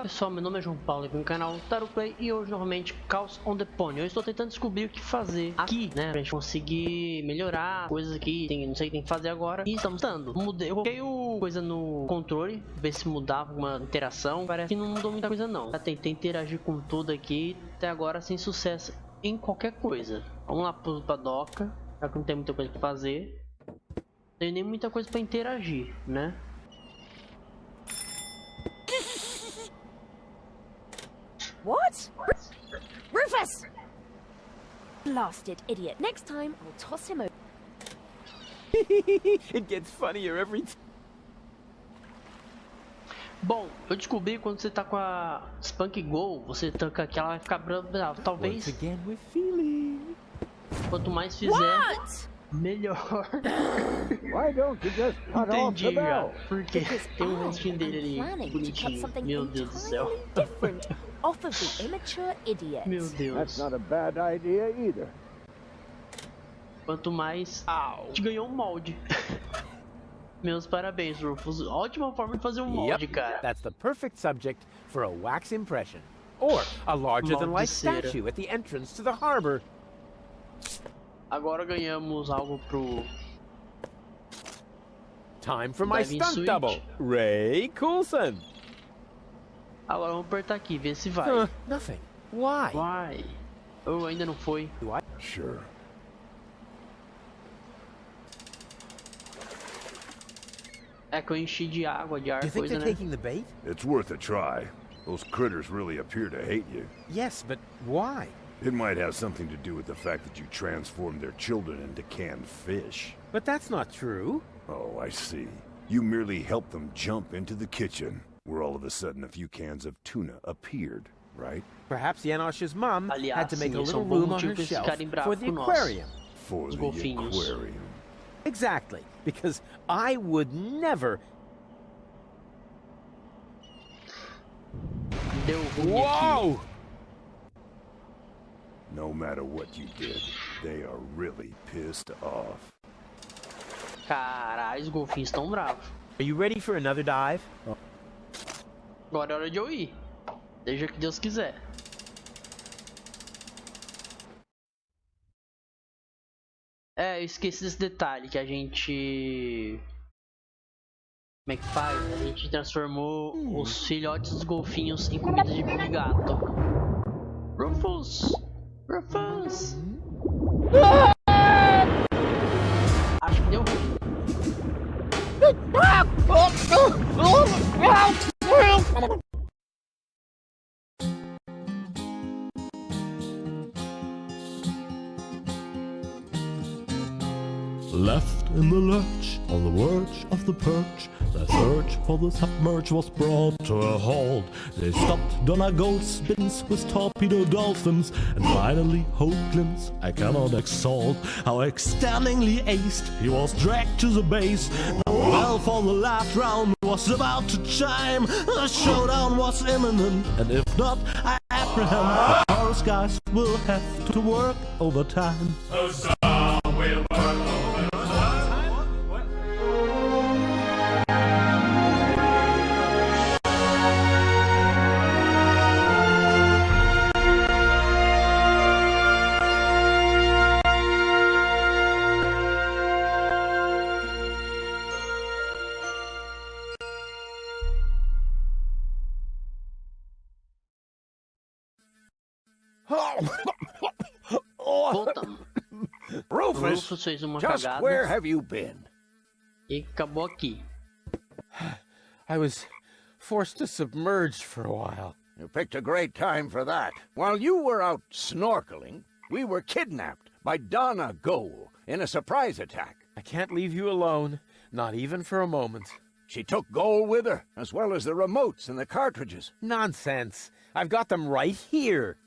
Pessoal, meu nome é João Paulo, aqui no canal Taroh e hoje novamente Caos on Deponia. Eu estou tentando descobrir o que fazer aqui, né, pra gente conseguir melhorar coisas aqui, não sei o que tem que fazer agora. E estamos dando. Eu coloquei coisa no controle, ver se mudava alguma interação. Parece que não mudou muita coisa não. Já tentei interagir com tudo aqui, até agora sem sucesso em qualquer coisa. Vamos lá pra doca, já que não tem muita coisa pra fazer. Não tem nem muita coisa pra interagir, né? What? Rufus! Blasted idiot. Next time, I'll toss him over. It gets funnier every time. Bom, eu descobri que quando você tá com a Spunk Go, você tanca aqui, ela vai ficar brava. Talvez. Quanto mais fizer, melhor. Entendi já. Porque tem um rostinho dele ali, bonitinho. Meu Deus do céu. Off of the immature idiot. Meu Deus. That's not a bad idea either. Quanto mais. A gente ganhou um molde. Meus parabéns, Rufus. Ótima forma de fazer um molde, cara. That's the perfect subject for a wax impression. Or a larger-than-life statue at the entrance to the harbor. Agora ganhamos algo pro... Time for my stunt double, Ray Coulson. Agora vamos apertar aqui, ver se vai. Nothing. Why? Why? Oh, ainda não foi. Sure. É que eu enchi de água, de ar, Do you think coisa, they're né? taking the bait? It's worth a try. Those critters really appear to hate you. Yes, but why? It might have something to do with the fact that you transformed their children into canned fish. But that's not true. Oh, I see. You merely helped them jump into the kitchen, where all of a sudden a few cans of tuna appeared, right? Perhaps Janosch's mom had to make a little room on her shelf for the aquarium. For the aquarium. Exactly, because I would never... Deu ruim Whoa! aqui. No matter what you did, they are really pissed off. Caralho, os golfinhos estão bravos. Are you ready for another dive? Agora é hora de eu ir. Seja que Deus quiser. É, eu esqueci desse detalhe que a gente... Como é que faz? A gente transformou os filhotes dos golfinhos em comida de gato. Rufus! Rufus! Acho que deu ruim. Left in the lurch, on the verge of the perch, the search for the submerge was brought to a halt. They stopped Donna Gold's spins with torpedo dolphins, and finally Hoagland's I cannot exalt. How extendingly aced, he was dragged to the base. Now the bell for the last round was about to chime. The showdown was imminent, and if not, I apprehend the chorus guys will have to work overtime. Voltamos. Rufus, fez uma just cagada where have you been? e acabou aqui. I was forced to submerge for a while. You picked a great time for that. While you were out snorkeling, we were kidnapped by Donna Goal in a surprise attack. I can't leave you alone, not even for a moment. She took Goal with her, as well as the remotes and the cartridges. Nonsense. I've got them right here.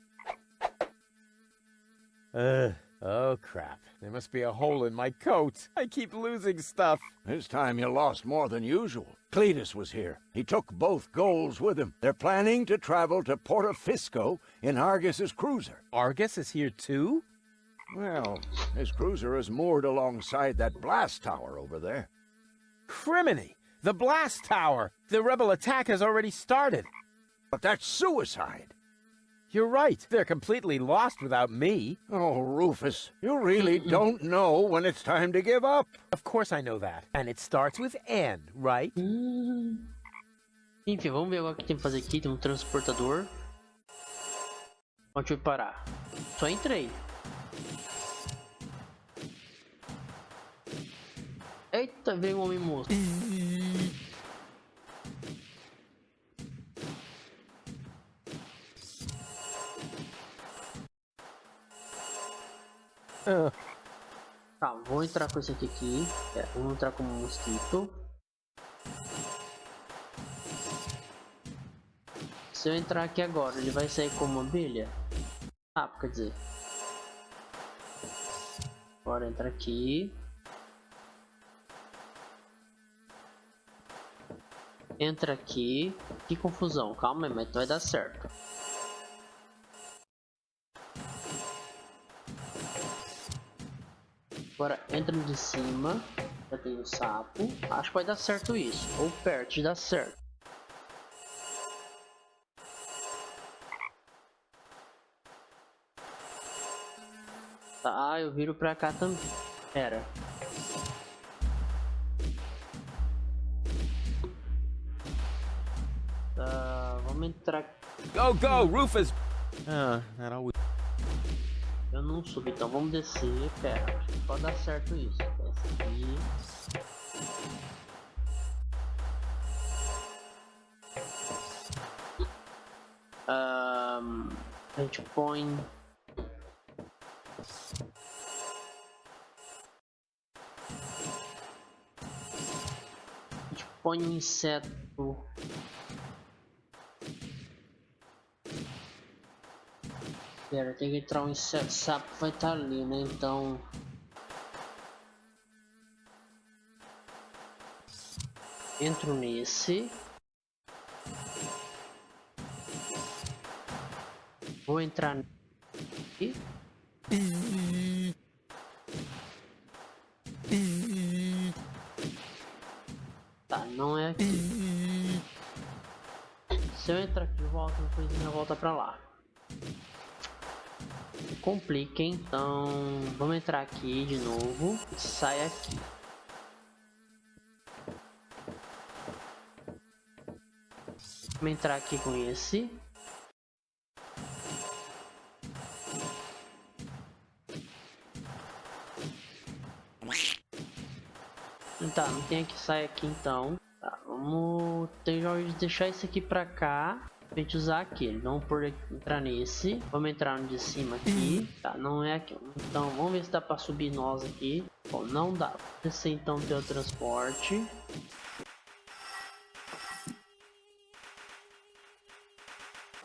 Oh crap. There must be a hole in my coat. I keep losing stuff. This time you lost more than usual. Cletus was here. He took both Goals with him. They're planning to travel to Portofisco in Argus's cruiser. Argus is here too? Well, his cruiser is moored alongside that blast tower over there. Criminy! The blast tower! The rebel attack has already started. But that's suicide. You're right. They're completely lost without me. Oh, Rufus, you really don't know when it's time to give up. Of course I know that. And it starts with N, right? Enfim, vamos ver agora o que tem que fazer aqui. Tem um transportador. Onde eu parar? Só entrei. Eita, veio um homem moço. Tá, vou entrar com esse aqui. Vamos entrar como mosquito. Se eu entrar aqui agora, ele vai sair como abelha? Ah, quer dizer. Bora entrar aqui. Entra aqui. Que confusão. Calma aí, mas vai dar certo. Agora entra no de cima. Já tem o sapo. Acho que vai dar certo isso. Ou perto de dar certo. Tá, eu viro pra cá também. Pera. Tá, vamos entrar. Go, go, Rufus! That always... Eu não subi, então vamos descer. Pera, acho que pode dar certo isso. Essa aqui. A gente põe. A gente põe um inseto. Pera, tem que entrar um inseto, sapo vai estar ali, né? Então entro nesse. Vou entrar aqui. Tá, não é aqui. Se eu entrar aqui, volta, uma coisinha volta pra lá. Complica, então vamos entrar aqui de novo. Sai aqui. Vamos entrar aqui com esse. Tá, não tem que sair aqui então. Tá, vamos deixar esse aqui pra cá. Pra gente usar aquele. Vamos entrar nesse. Vamos entrar no de cima aqui. Tá, não é aqui. Então vamos ver se dá pra subir nós aqui. Bom, não dá. Vou descer então o teletransporte.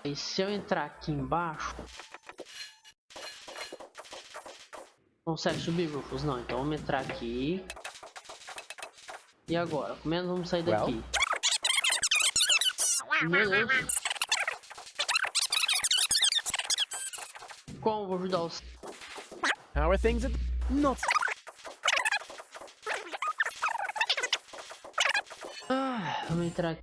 E se eu entrar aqui embaixo, consegue subir, Rufus? Não, então vamos entrar aqui. E agora? Como é que vamos sair daqui? Meu Deus. Como vou ajudar os... How are things at... Not... Vamos entrar aqui.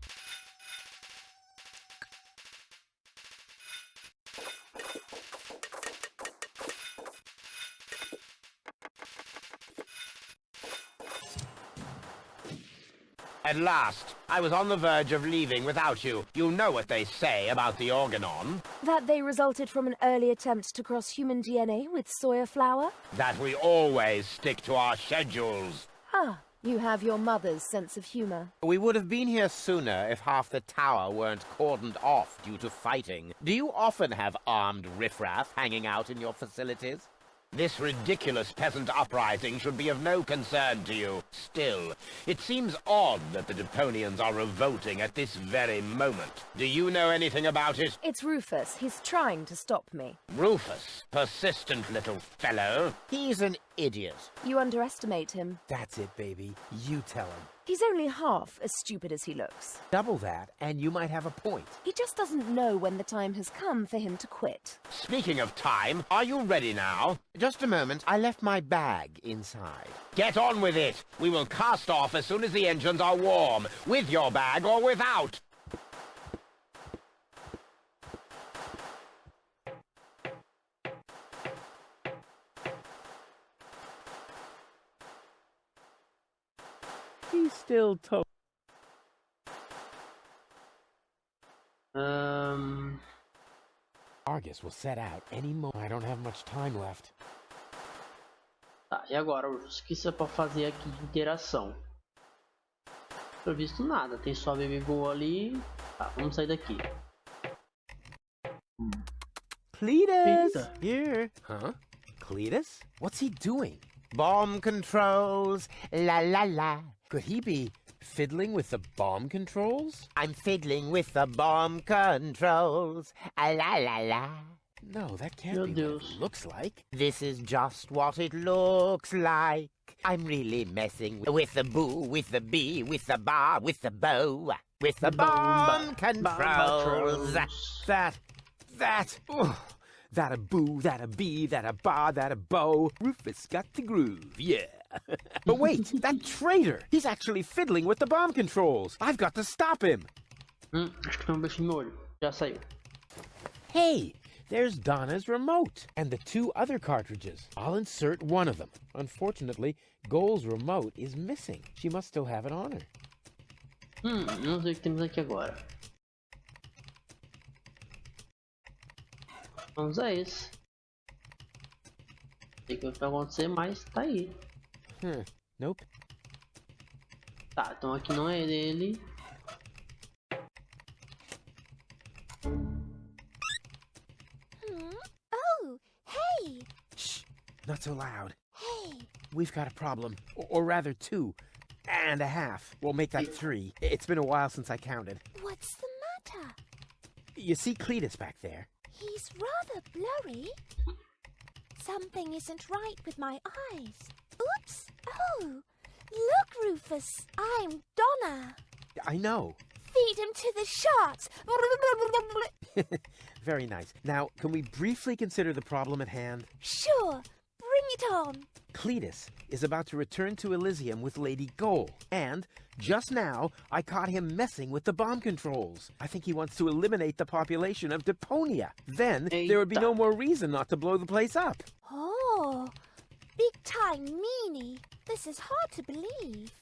At last, I was on the verge of leaving without you. You know what they say about the organon. That they resulted from an early attempt to cross human DNA with soya flour? That we always stick to our schedules. Ah, you have your mother's sense of humor. We would have been here sooner if half the tower weren't cordoned off due to fighting. Do you often have armed riffraff hanging out in your facilities? This ridiculous peasant uprising should be of no concern to you. Still, it seems odd that the Deponians are revolting at this very moment. Do you know anything about it? It's Rufus. He's trying to stop me. Rufus, persistent little fellow. He's an idiot. You underestimate him. That's it, baby. You tell him. He's only half as stupid as he looks. Double that, and you might have a point. He just doesn't know when the time has come for him to quit. Speaking of time, are you ready now? Just a moment. I left my bag inside. Get on with it. We will cast off as soon as the engines are warm, with your bag or without. He's still Argus will set out any moment. I don't have much time left. Tá, e agora, o que você pode fazer aqui de interação? Pelo visto nada, tem só baby go ali. Tá, vamos sair daqui. Cletus! Eita. Here. Huh? Cletus? What's he doing? Bomb controls. La la la. Could he be fiddling with the bomb controls? I'm fiddling with the bomb controls. La la la. No, that can't Meu be Deus. what it looks like. This is just what it looks like. I'm really messing with the boo, with the bee, with the bar, with the bow, with the bomb controls. That a boo, that a bee, that a bar, that a bow. Rufus got the groove, yeah. But wait, that traitor! He's actually fiddling with the bomb controls. I've got to stop him. Acho que tem bichinho no olho. Já saiu. Hey, there's Donna's remote and the 2 other cartridges. I'll insert one of them. Unfortunately, Goal's remote is missing. She must still have it on her. Vamos ver o que temos aqui agora. Vamos a esse. Não sei o que vai acontecer, mas tá aí. Nope. Tá, então aqui não é dele. Oh, hey! Shh, not so loud. Hey! We've got a problem. Or rather 2 and a half. We'll make that 3. It's been a while since I counted. What's the matter? You see Cletus back there? He's rather blurry. Something isn't right with my eyes. Oops! Oh! Look, Rufus! I'm Donna! I know. Feed him to the sharks! Very nice. Now, can we briefly consider the problem at hand? Sure! Bring it on! Cletus is about to return to Elysium with Lady Goal, and just now I caught him messing with the bomb controls. I think he wants to eliminate the population of Deponia. Then there would be no more reason not to blow the place up. Oh! Big time meanie! This is hard to believe.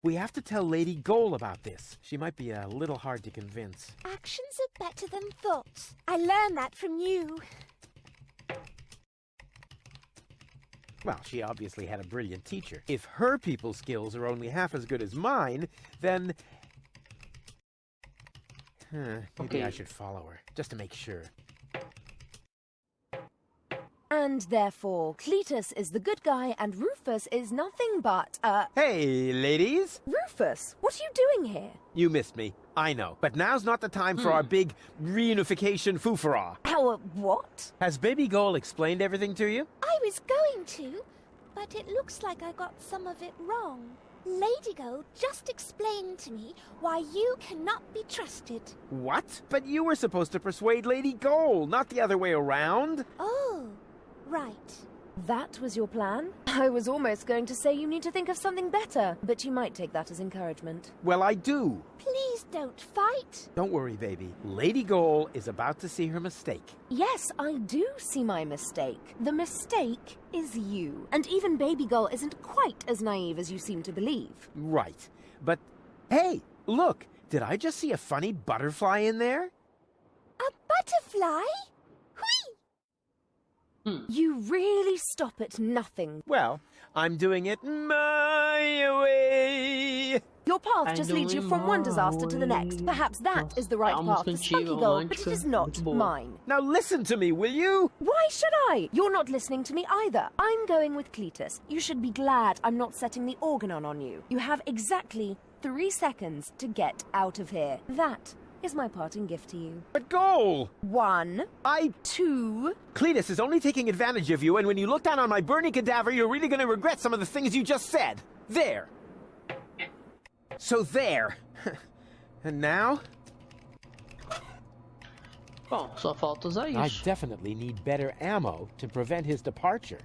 We have to tell Lady Goal about this. She might be a little hard to convince. Actions are better than thoughts. I learned that from you. Well, she obviously had a brilliant teacher. If her people skills are only half as good as mine, then... maybe I should follow her, just to make sure. And therefore, Cletus is the good guy and Rufus is nothing but, Hey, ladies! Rufus, what are you doing here? You missed me, I know. But now's not the time for our big reunification foofara. Our what? Has Baby Goal explained everything to you? I was going to, but it looks like I got some of it wrong. Lady Go just explained to me why you cannot be trusted. What? But you were supposed to persuade Lady Goal, not the other way around. Oh, right. That was your plan? I was almost going to say you need to think of something better, but you might take that as encouragement. Well, I do. Please don't fight. Don't worry, baby. Lady Goal is about to see her mistake. Yes, I do see my mistake. The mistake is you. And even Baby Girl isn't quite as naive as you seem to believe. Right. But, hey, look. Did I just see a funny butterfly in there? A butterfly? Whee! You really stop at nothing. Well, I'm doing it my way. Your path just leads you from one disaster to the next. Perhaps that is the right path for Spunky Girl, but it is not mine. Now listen to me, will you? Why should I? You're not listening to me either. I'm going with Cletus. You should be glad I'm not setting the organon on you. You have exactly 3 seconds to get out of here. That is my parting gift to you. But Goal! 1, 2... Cletus is only taking advantage of you, and when you look down on my burning cadaver, you're really going to regret some of the things you just said. There. So there. And now? Bom, só falta usar isso. I definitely need better ammo to prevent his departure.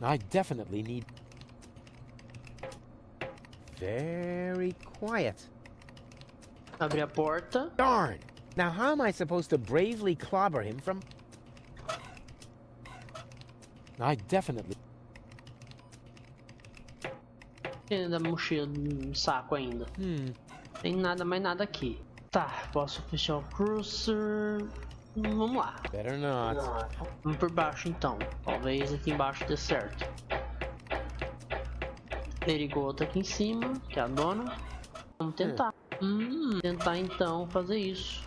I definitely need... Very quiet. Abrir a porta. Darn! Now how am I supposed to bravely clobber him from... I definitely... E da mochila do saco ainda. Tem nada, mais nada aqui. Tá, posso fechar o cursor. Vamos lá. Better not. Vamos por baixo então. Talvez aqui embaixo dê certo. Perigoto aqui em cima, que é a dona. Vamos tentar. Tentar então fazer isso.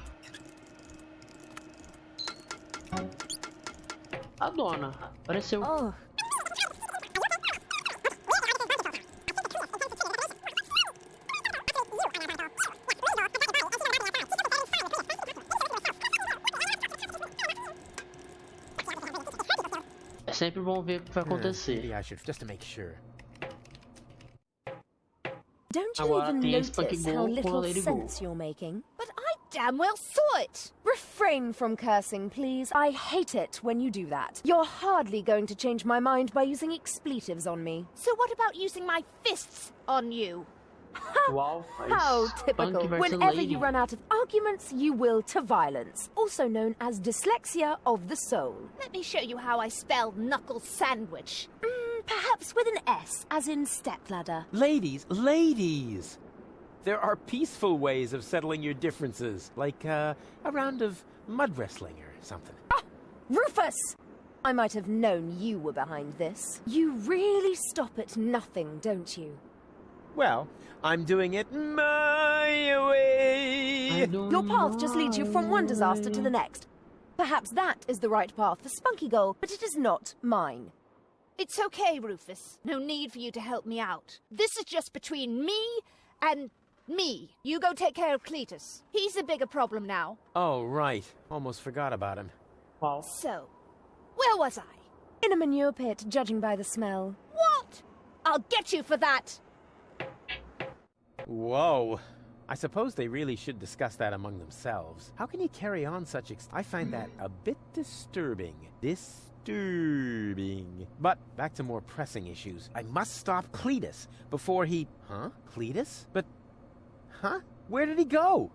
A dona apareceu. Oh. É sempre bom ver o que vai acontecer. Maybe I should, just to make sure. Don't you Agora even tem esse notice Spunky how Bull com a little Lady sense you're making? But I damn well saw it. Refrain from cursing, please. I hate it when you do that. You're hardly going to change my mind by using expletives on me. So what about using my fists on you? Uau, How mas typical. Punk versus Whenever Lady. you run out of arguments, you will to violence, also known as dyslexia of the soul. Let me show you how I spell knuckle sandwich. Perhaps with an S, as in stepladder. Ladies, ladies! There are peaceful ways of settling your differences, like a round of mud wrestling or something. Rufus! I might have known you were behind this. You really stop at nothing, don't you? Well, I'm doing it my way! Your path just leads you from one disaster to the next. Perhaps that is the right path for Spunky Goal, but it is not mine. It's okay, Rufus. No need for you to help me out. This is just between me and me. You go take care of Cletus. He's a bigger problem now. Oh, right. Almost forgot about him. Uau. So, where was I? In a manure pit, judging by the smell. What? I'll get you for that. Whoa. I suppose they really should discuss that among themselves. How can he carry on such I find that a bit disturbing. But back to more pressing issues. I must stop Cletus before he... Huh? Cletus? But... Huh? Where did he go?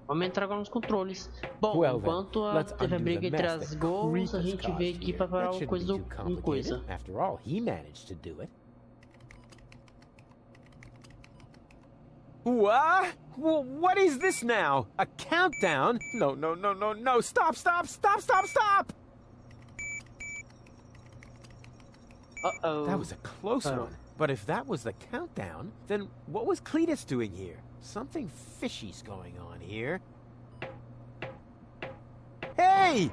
Vamos entrar agora nos controles. Bom, Well, then, enquanto let's teve a undo briga the entre mess as that gols, a Creepus gente caused veio aqui here. pra parar That o shouldn't coisa be do too em complicated. coisa. After all, he managed to do it. What is this now? A countdown? No. Stop! Uh-oh. That was a close one. But if that was the countdown, then what was Cletus doing here? Something fishy's going on here. Hey!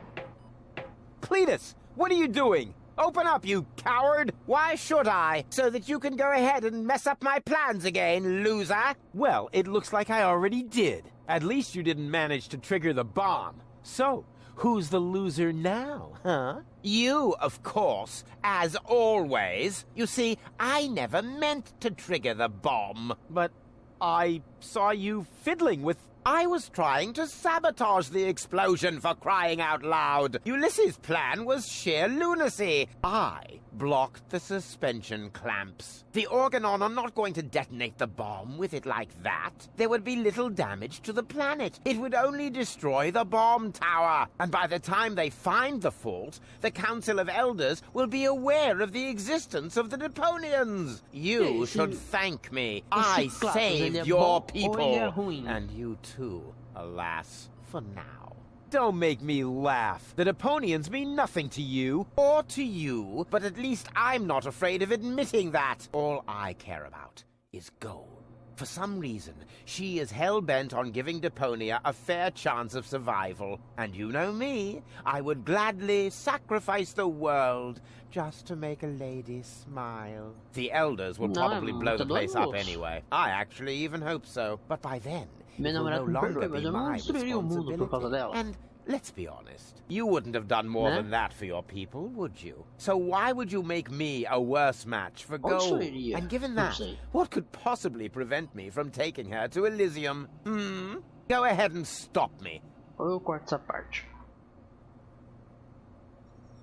Cletus, what are you doing? Open up, you coward! Why should I? So that you can go ahead and mess up my plans again, loser? Well, it looks like I already did. At least you didn't manage to trigger the bomb. So, who's the loser now, huh? You, of course, as always. You see, I never meant to trigger the bomb. But I saw you fiddling with... I was trying to sabotage the explosion, for crying out loud. Ulysses' plan was sheer lunacy. I blocked the suspension clamps. The Organon are not going to detonate the bomb with it like that. There would be little damage to the planet. It would only destroy the bomb tower. And by the time they find the fault, the Council of Elders will be aware of the existence of the Deponians. You should thank me. I saved your people. And you too, alas, for now. Don't make me laugh. The Deponians mean nothing to you. Or to you, but at least I'm not afraid of admitting that. All I care about is gold. For some reason, she is hell-bent on giving Deponia a fair chance of survival. And you know me, I would gladly sacrifice the world just to make a lady smile. The Elders will probably blow the place up anyway. I actually even hope so. But by then, it will no longer be my responsibility. And let's be honest, you wouldn't have done more than that for your people, would you? So why would you make me a worse match for gold? And given that, what could possibly prevent me from taking her to Elysium? Go ahead and stop me. Eu corto essa parte.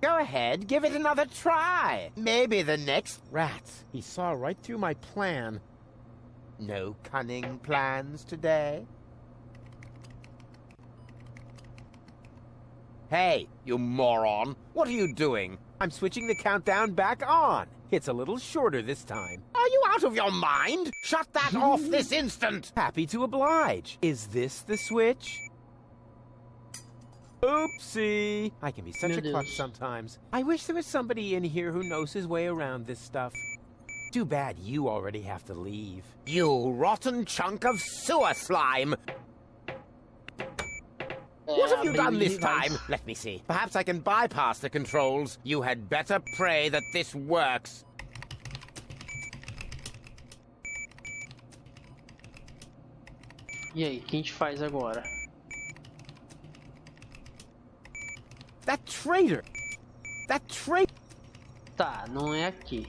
Go ahead, give it another try. Maybe the next... Rats, he saw right through my plan. No cunning plans today? Hey, you moron! What are you doing? I'm switching the countdown back on. It's a little shorter this time. Are you out of your mind? Shut that off this instant! Happy to oblige. Is this the switch? Oopsie! I can be such a klutz sometimes. I wish there was somebody in here who knows his way around this stuff. Too bad you already have to leave. You rotten chunk of sewer slime! What have you done this time? Let me see. Perhaps I can bypass the controls. You had better pray that this works. E aí, o que a gente faz agora? That traitor! That traitor! Tá, não é aqui.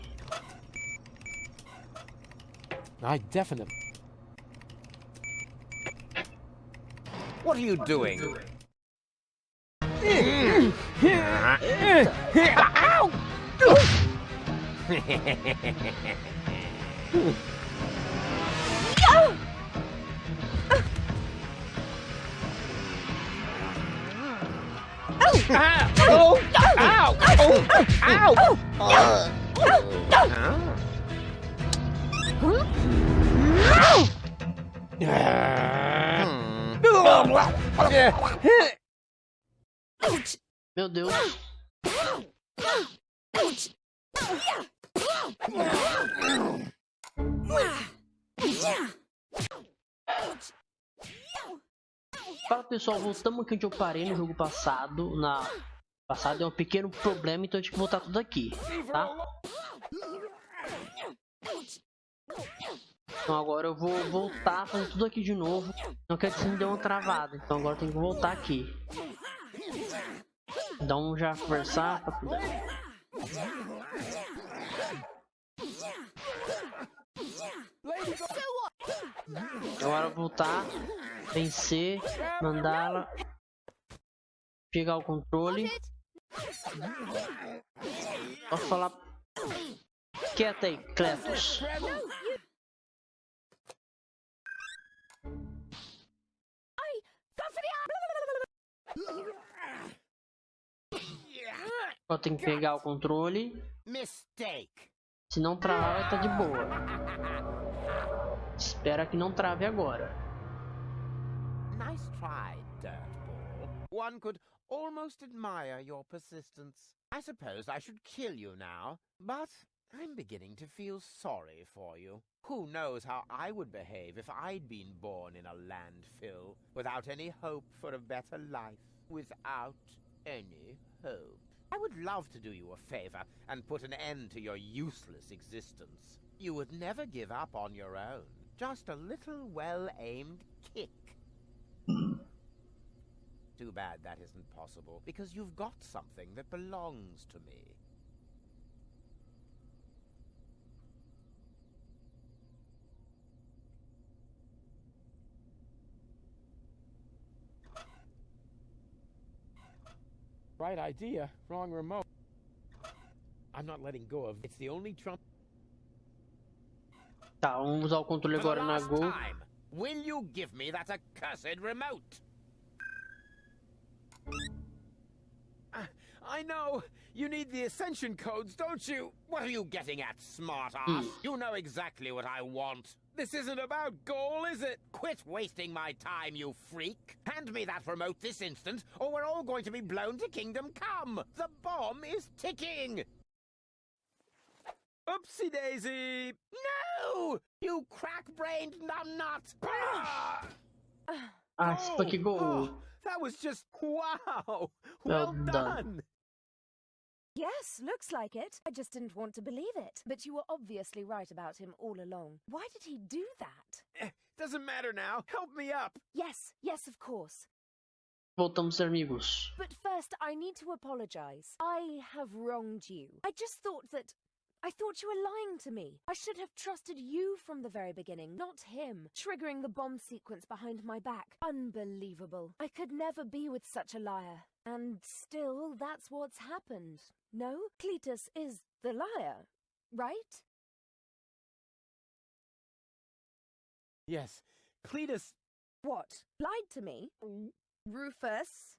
I definitely... What are you doing? Meu Deus. Fala pessoal, voltamos aqui onde eu parei no jogo passado. Passado deu um pequeno problema, então eu tive que voltar tudo aqui, tá? Então agora eu vou voltar, fazer tudo aqui de novo. Não quer dizer que me deu uma travada, então agora eu tenho que voltar aqui. Então já conversar pra poder. Agora voltar, vencer, mandá-la, pegar o controle. Posso falar quieta aí, Cletus. Eu tenho que pegar o controle. Mistake. Se não travar, vai estar de boa. Espera que não trave agora. Nice try, dirtball. One could almost admire your persistence. I suppose I should kill you now, but I'm beginning to feel sorry for you. Who knows how I would behave if I'd been born in a landfill, without any hope for a better life, without any hope. I would love to do you a favor and put an end to your useless existence. You would never give up on your own. Just a little well-aimed kick. Too bad that isn't possible, because you've got something that belongs to me. Right idea, wrong remote. I'm not letting go of... It's the only trump... Tá, vamos usar o controle agora na Go. Time, will you give me that accursed remote? I know! You need the ascension codes, don't you? What are you getting at, smart-ass? You know exactly what I want. This isn't about goal, is it? Quit wasting my time, you freak. Hand me that remote this instant, or we're all going to be blown to Kingdom Come. The bomb is ticking. Oopsie daisy! No! You crack-brained numbnut! Ah, esse foi que gol. Oh, that was just... wow! Well Well done. done! Yes, looks like it. I just didn't want to believe it. But you were obviously right about him all along. Why did he do that? Doesn't matter now. Help me up. Yes, of course. Voltamos a ser amigos. But first, I need to apologize. I have wronged you. I thought you were lying to me. I should have trusted you from the very beginning, not him, triggering the bomb sequence behind my back. Unbelievable. I could never be with such a liar. And still, that's what's happened. No? Cletus is the liar, right? Yes, Cletus... What? Lied to me? Rufus?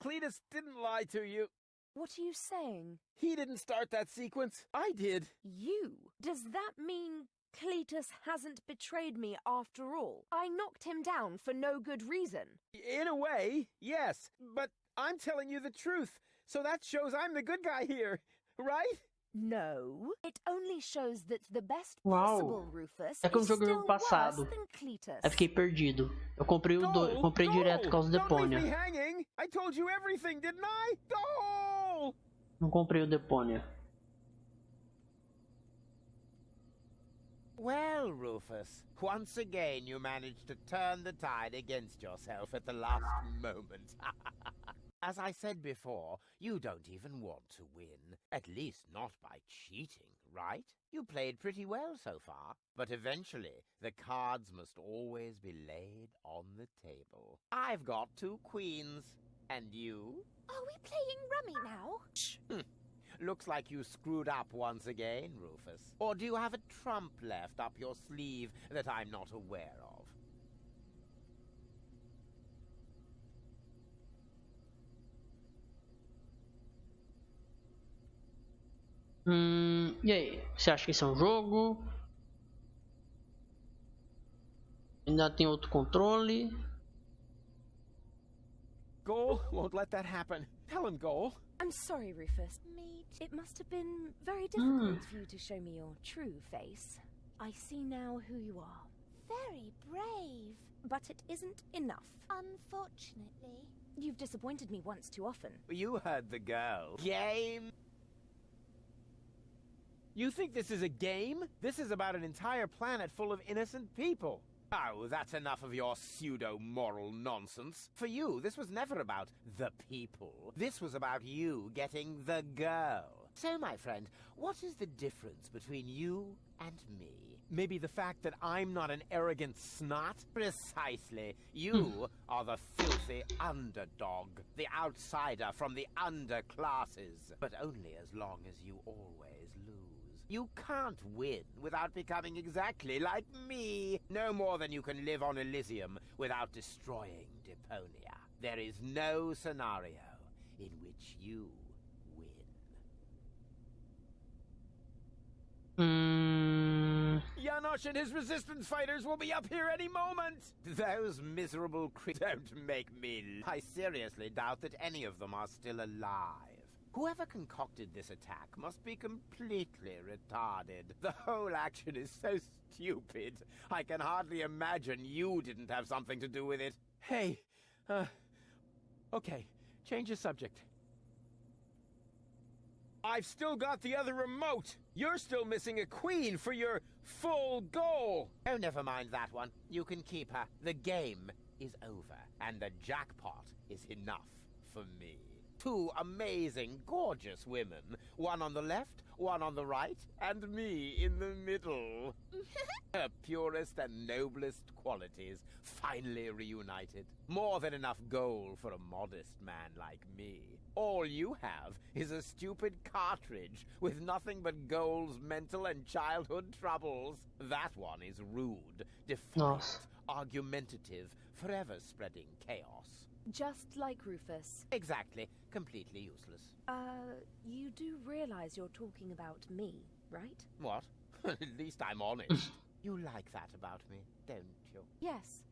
Cletus didn't lie to you. What are you saying? He didn't start that sequence. I did. You? Does that mean Cletus hasn't betrayed me after all? I knocked him down for no good reason. In a way, yes. But I'm telling you the truth. So that shows I'm the good guy here, right? No. It only shows that the best Uau. possible Rufus É que eu is joguei still no passado. worse than Cletus. Aí fiquei perdido. Eu comprei o Goal! comprei Goal! direto por causa do Don't leave me Deponia. hanging. I told you everything, didn't I? Goal! Não comprei o Deponia. Well, Rufus, once again you managed to turn the tide against yourself at the last moment. As I said before, you don't even want to win. At least not by cheating, right? You played pretty well so far. But eventually, the cards must always be laid on the table. I've got 2 queens. And you? Are we playing rummy now? Looks like you screwed up once again, Rufus. Or do you have a trump left up your sleeve that I'm not aware of? E aí? Você acha que esse é um jogo? Ainda tem outro controle? Goal won't let that happen. Tell him, Goal. I'm sorry, Rufus. Me too. It must have been very difficult for you to show me your true face. I see now who you are. Very brave. But it isn't enough. Unfortunately. You've disappointed me once too often. You heard the girl. Game. You think this is a game? This is about an entire planet full of innocent people. Oh, that's enough of your pseudo-moral nonsense. For you, this was never about the people. This was about you getting the girl. So, my friend, what is the difference between you and me? Maybe the fact that I'm not an arrogant snot? Precisely. You are the filthy underdog, the outsider from the underclasses. But only as long as you always lose. You can't win without becoming exactly like me. No more than you can live on Elysium without destroying Deponia. There is no scenario in which you win. Janosch and his resistance fighters will be up here any moment! Those miserable creatures don't make me. I seriously doubt that any of them are still alive. Whoever concocted this attack must be completely retarded. The whole action is so stupid. I can hardly imagine you didn't have something to do with it. Hey, okay, change the subject. I've still got the other remote. You're still missing a queen for your full goal. Oh, never mind that one. You can keep her. The game is over, and the jackpot is enough for me. 2 amazing, gorgeous women. One on the left, one on the right, and me in the middle. Her purest and noblest qualities finally reunited. More than enough gold for a modest man like me. All you have is a stupid cartridge with nothing but Goal's mental and childhood troubles. That one is rude, defiant, argumentative, forever spreading chaos. Just like Rufus. Exactly. Completely useless. You do realize you're talking about me, right? What? At least I'm honest. You like that about me, don't you? Yes.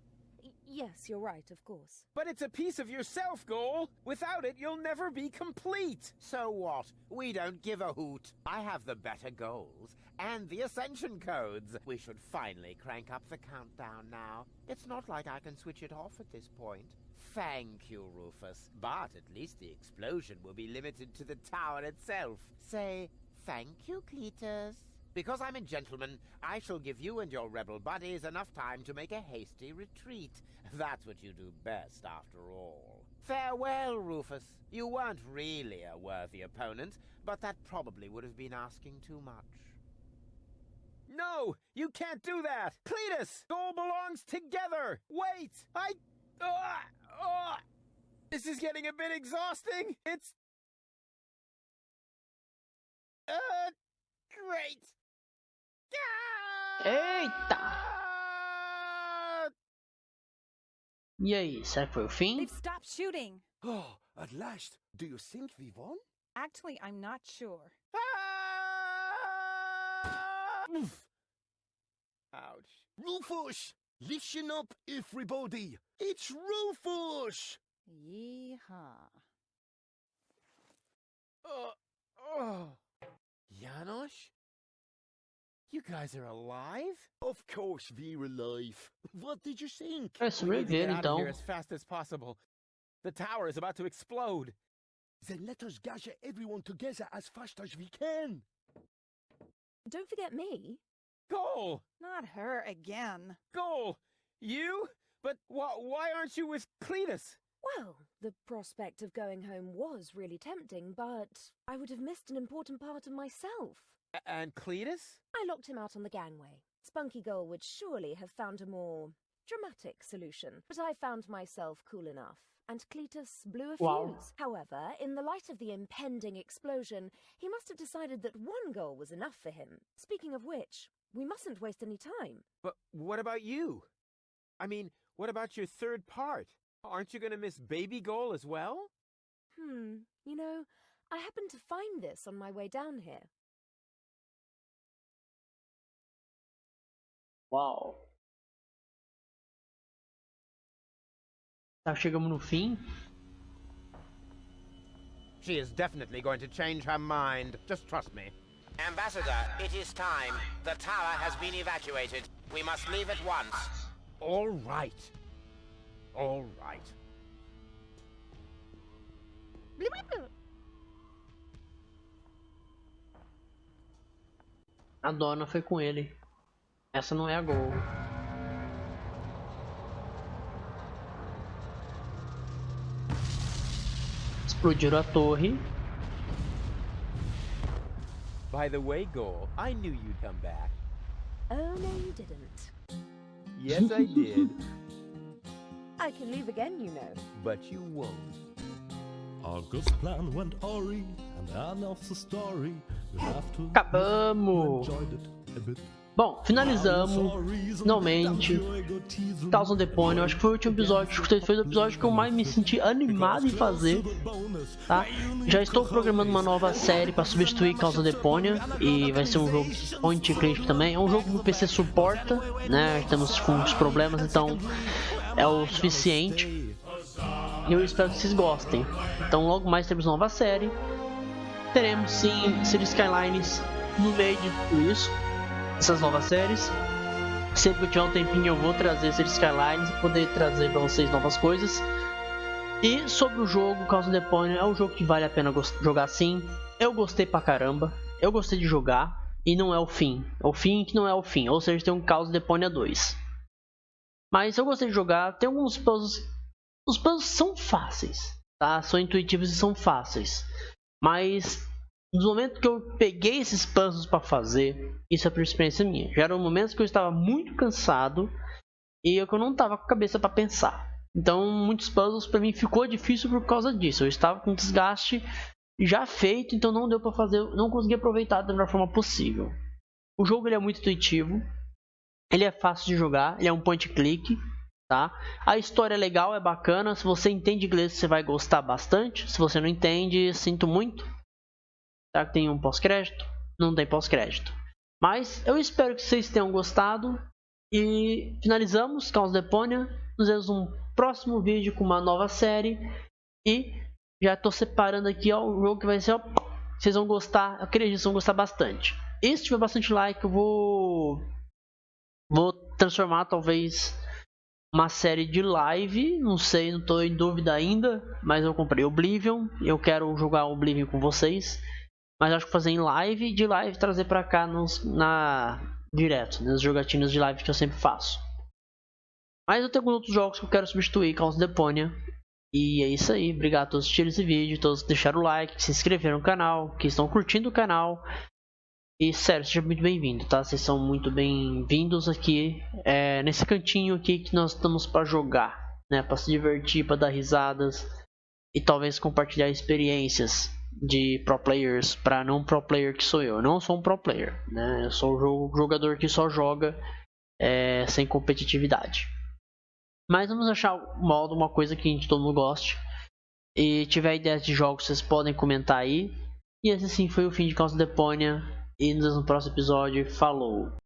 Yes, you're right, of course. But it's a piece of yourself, Goal. Without it, you'll never be complete. So what? We don't give a hoot. I have the better goals and the ascension codes. We should finally crank up the countdown now. It's not like I can switch it off at this point. Thank you, Rufus. But at least the explosion will be limited to the tower itself. Say thank you, Cletus. Because I'm a gentleman, I shall give you and your rebel buddies enough time to make a hasty retreat. That's what you do best, after all. Farewell, Rufus. You weren't really a worthy opponent, but that probably would have been asking too much. No! You can't do that! Cletus! Goal belongs together! Wait! This is getting a bit exhausting! It's... great! Eita! E aí, será que foi o fim? They've stopped shooting. Oh, at last. Do you think we won? Actually, I'm not sure. Ouch. Rufus! Listen up, everybody! It's Rufus! Yeehaw. Janosch? You guys are alive? Of course we're alive. What did you think? É We need to sobreviver, get out of então. here as fast as possible. The tower is about to explode. Then let us gather everyone together as fast as we can. Don't forget me. Goal! Not her again. Goal! You? But why aren't you with Cletus? Well, the prospect of going home was really tempting, but I would have missed an important part of myself. And Cletus? I locked him out on the gangway. Spunky Girl would surely have found a more dramatic solution, but I found myself cool enough, and Cletus blew a Wow. fuse. However, in the light of the impending explosion, he must have decided that one goal was enough for him. Speaking of which, we mustn't waste any time. But what about you? I mean, what about your third part? Aren't you gonna miss Baby Goal as well? You know, I happened to find this on my way down here. Uau. Tá, chegamos no fim. She is definitely going to change her mind. Just trust me. Ambassador, it is time. The tower has been evacuated. We must leave at once. All right. All right. A dona foi com ele. Essa não é a Gol. Explodiram a torre. By the way, Goal, I knew you'd come back. Oh, no, you didn't. Yes, I did. I can leave again, you know. But you won't. August plan went awry, and the end of the story. We have to Acabamos. enjoyed it a bit. Bom, finalizamos. Finalmente. Caos on Deponia. Eu acho que foi o último episódio. Foi o episódio que eu mais me senti animado em fazer. Tá? Já estou programando uma nova série para substituir Caos on Deponia. E vai ser um jogo point and click também. É um jogo que o PC suporta, né? Estamos com uns problemas, então é o suficiente. E eu espero que vocês gostem. Então logo mais temos nova série. Teremos sim City Skylines no meio de tudo isso. Essas novas séries. Sempre que eu tiver um tempinho eu vou trazer City Skylines e poder trazer para vocês novas coisas. E sobre o jogo, Caos on Deponia é um jogo que vale a pena jogar sim. Eu gostei pra caramba. Eu gostei de jogar. E não é o fim. É o fim que não é o fim. Ou seja, tem um Caos on Deponia 2. Mas eu gostei de jogar. Tem alguns puzzles. Os puzzles são fáceis, tá? São intuitivos e são fáceis. Mas no momento que eu peguei esses puzzles para fazer, isso é por experiência minha. Já eram momentos que eu estava muito cansado e eu não estava com a cabeça para pensar. Então, muitos puzzles para mim ficou difícil por causa disso. Eu estava com desgaste já feito, então não deu para fazer, não consegui aproveitar da melhor forma possível. O jogo ele é muito intuitivo, ele é fácil de jogar, ele é um point and click, tá? A história é legal, é bacana. Se você entende inglês, você vai gostar bastante. Se você não entende, sinto muito. Será que tem um pós-crédito? Não tem pós-crédito. Mas eu espero que vocês tenham gostado. E finalizamos Caos on Deponia. Nos vemos num próximo vídeo com uma nova série. E já estou separando aqui ó, o jogo que vai ser. Ó, vocês vão gostar. Eu acredito que vocês vão gostar bastante. E se tiver bastante like, eu vou transformar talvez uma série de live. Não sei, não estou em dúvida ainda. Mas eu comprei Oblivion. Eu quero jogar Oblivion com vocês. Mas acho que fazer em live, de live trazer pra cá direto, nas jogatinas de live que eu sempre faço. Mas eu tenho outros jogos que eu quero substituir, Caos on Deponia. E é isso aí, obrigado a todos que assistiram esse vídeo, todos que deixaram o like, que se inscreveram no canal, que estão curtindo o canal. E sério, seja muito bem-vindo, tá? Vocês são muito bem-vindos aqui, nesse cantinho aqui que nós estamos pra jogar, né? Pra se divertir, pra dar risadas e talvez compartilhar experiências de pro players para não pro player que sou eu. Eu não sou um pro player, né? Eu sou o jogador que só joga sem competitividade. Mas vamos achar uma coisa que todo mundo goste. e tiver ideias de jogos, vocês podem comentar aí. E esse sim foi o fim de Caos Deponia. E nos vemos no próximo episódio. Falou!